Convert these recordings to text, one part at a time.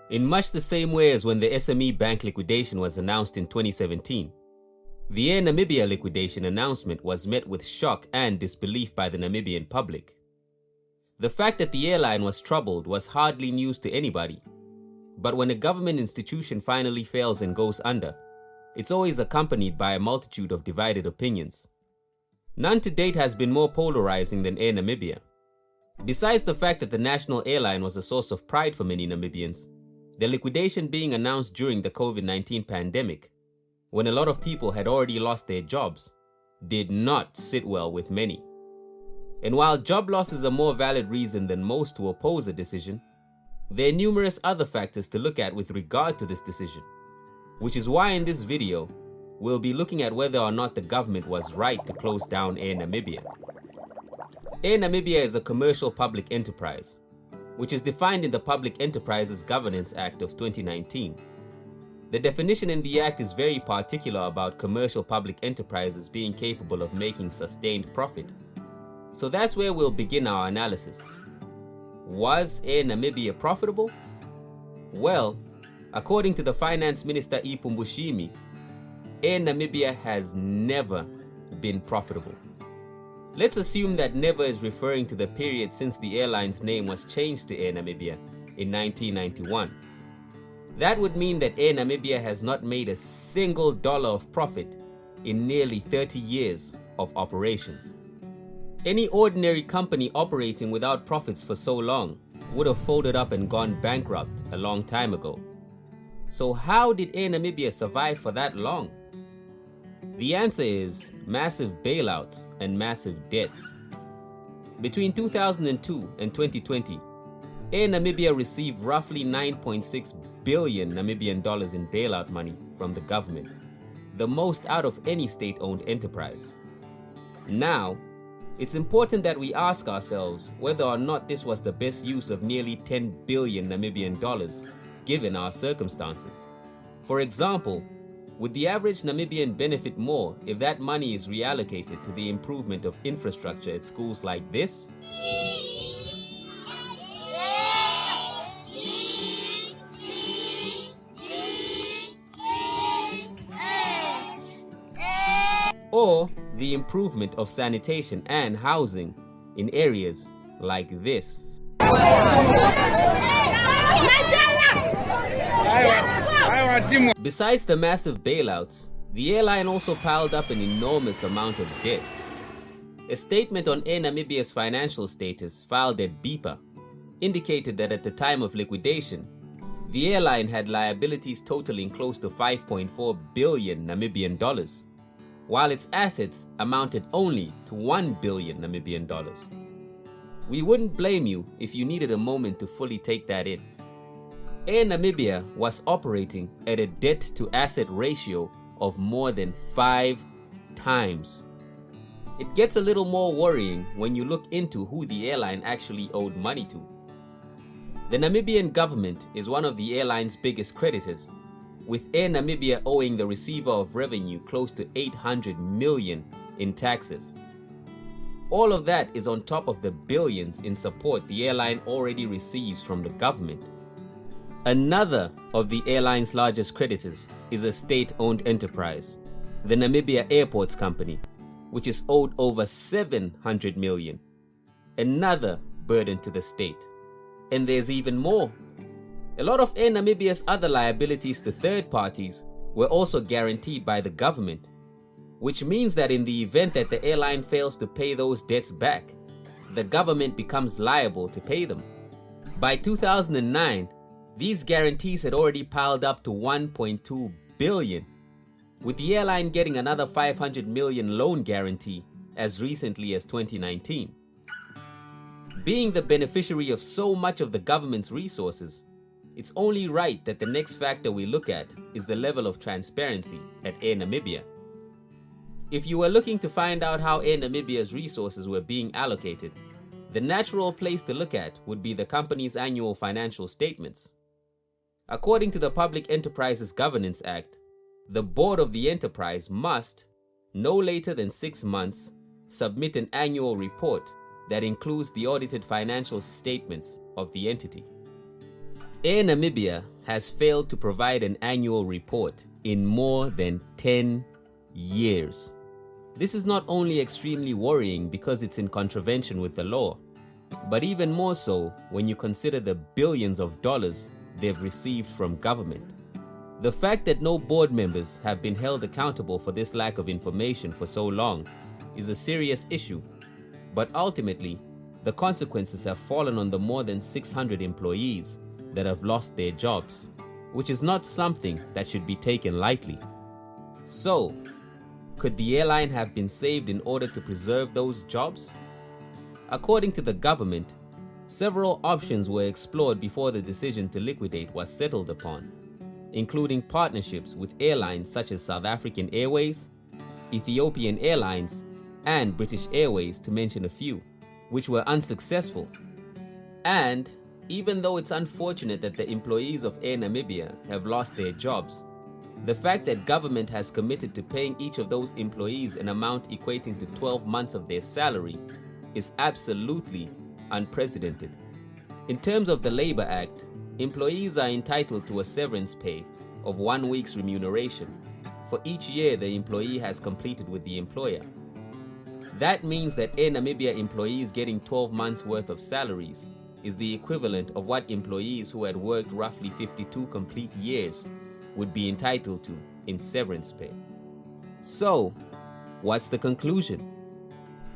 In much the same way as when the SME bank liquidation was announced in 2017, the Air Namibia liquidation announcement was met with shock and disbelief by the Namibian public. The fact that the airline was troubled was hardly news to anybody, but when a government institution finally fails and goes under, it's always accompanied by a multitude of divided opinions. None to date has been more polarizing than Air Namibia. Besides the fact that the national airline was a source of pride for many Namibians, the liquidation being announced during the COVID-19 pandemic, when a lot of people had already lost their jobs, did not sit well with many. And while job loss is a more valid reason than most to oppose a decision, there are numerous other factors to look at with regard to this decision, which is why in this video, we'll be looking at whether or not the government was right to close down Air Namibia. Air Namibia is a commercial public enterprise, which is defined in the Public Enterprises Governance Act of 2019. The definition in the Act is very particular about commercial public enterprises being capable of making sustained profit. So that's where we'll begin our analysis. Was Air Namibia profitable? Well, according to the Finance Minister Ipumbushimi, Air Namibia has never been profitable. Let's assume that never is referring to the period since the airline's name was changed to Air Namibia in 1991. That would mean that Air Namibia has not made a single dollar of profit in nearly 30 years of operations. Any ordinary company operating without profits for so long would have folded up and gone bankrupt a long time ago. So how did Air Namibia survive for that long? The answer is massive bailouts and massive debts. Between 2002 and 2020, Air Namibia received roughly 9.6 billion Namibian dollars in bailout money from the government, the most out of any state-owned enterprise. Now, it's important that we ask ourselves whether or not this was the best use of nearly 10 billion Namibian dollars given our circumstances. For example, would the average Namibian benefit more if that money is reallocated to the improvement of infrastructure at schools like this? Or the improvement of sanitation and housing in areas like this? Besides the massive bailouts, the airline also piled up an enormous amount of debt. A statement on Air Namibia's financial status filed at BIPA indicated that at the time of liquidation, the airline had liabilities totaling close to 5.4 billion Namibian dollars, while its assets amounted only to 1 billion Namibian dollars. We wouldn't blame you if you needed a moment to fully take that in. Air Namibia was operating at a debt-to-asset ratio of more than 5 times. It gets a little more worrying when you look into who the airline actually owed money to. The Namibian government is one of the airline's biggest creditors, with Air Namibia owing the receiver of revenue close to 800 million in taxes. All of that is on top of the billions in support the airline already receives from the government. Another of the airline's largest creditors is a state-owned enterprise, the Namibia Airports Company, which is owed over 700 million. Another burden to the state. And there's even more. A lot of Air Namibia's other liabilities to third parties were also guaranteed by the government, which means that in the event that the airline fails to pay those debts back, the government becomes liable to pay them. By 2009, these guarantees had already piled up to 1.2 billion, with the airline getting another 500 million loan guarantee as recently as 2019. Being the beneficiary of so much of the government's resources, it's only right that the next factor we look at is the level of transparency at Air Namibia. If you were looking to find out how Air Namibia's resources were being allocated, the natural place to look at would be the company's annual financial statements. According to the Public Enterprises Governance Act, the board of the enterprise must, no later than 6 months, submit an annual report that includes the audited financial statements of the entity. Air Namibia has failed to provide an annual report in more than 10 years. This is not only extremely worrying because it's in contravention with the law, but even more so when you consider the billions of dollars they've received from government. The fact that no board members have been held accountable for this lack of information for so long is a serious issue, but ultimately, the consequences have fallen on the more than 600 employees that have lost their jobs, which is not something that should be taken lightly. So, could the airline have been saved in order to preserve those jobs? According to the government, several options were explored before the decision to liquidate was settled upon, including partnerships with airlines such as South African Airways, Ethiopian Airlines, and British Airways, to mention a few, which were unsuccessful. And even though it's unfortunate that the employees of Air Namibia have lost their jobs, the fact that government has committed to paying each of those employees an amount equating to 12 months of their salary is absolutely unprecedented. In terms of the Labor Act, employees are entitled to a severance pay of 1 week's remuneration for each year the employee has completed with the employer. That means that Air Namibia employees getting 12 months worth of salaries is the equivalent of what employees who had worked roughly 52 complete years would be entitled to in severance pay. So, what's the conclusion?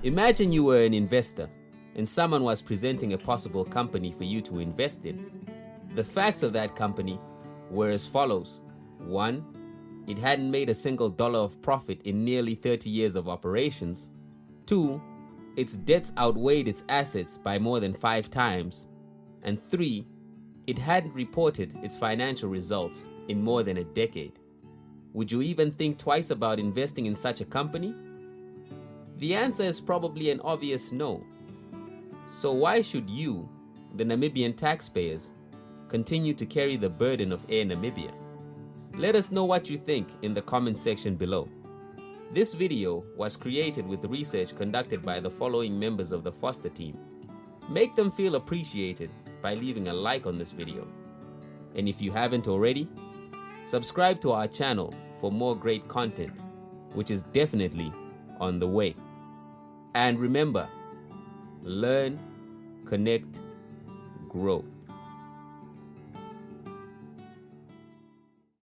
Imagine you were an investor and someone was presenting a possible company for you to invest in. The facts of that company were as follows. 1. It hadn't made a single dollar of profit in nearly 30 years of operations. 2. Its debts outweighed its assets by more than 5 times. And 3. It hadn't reported its financial results in more than a decade. Would you even think twice about investing in such a company? The answer is probably an obvious no. So why should you, the Namibian taxpayers, continue to carry the burden of Air Namibia? Let us know what you think in the comment section below. This video was created with research conducted by the following members of the Foster team. Make them feel appreciated by leaving a like on this video. And if you haven't already, subscribe to our channel for more great content, which is definitely on the way. And remember, learn, connect, grow.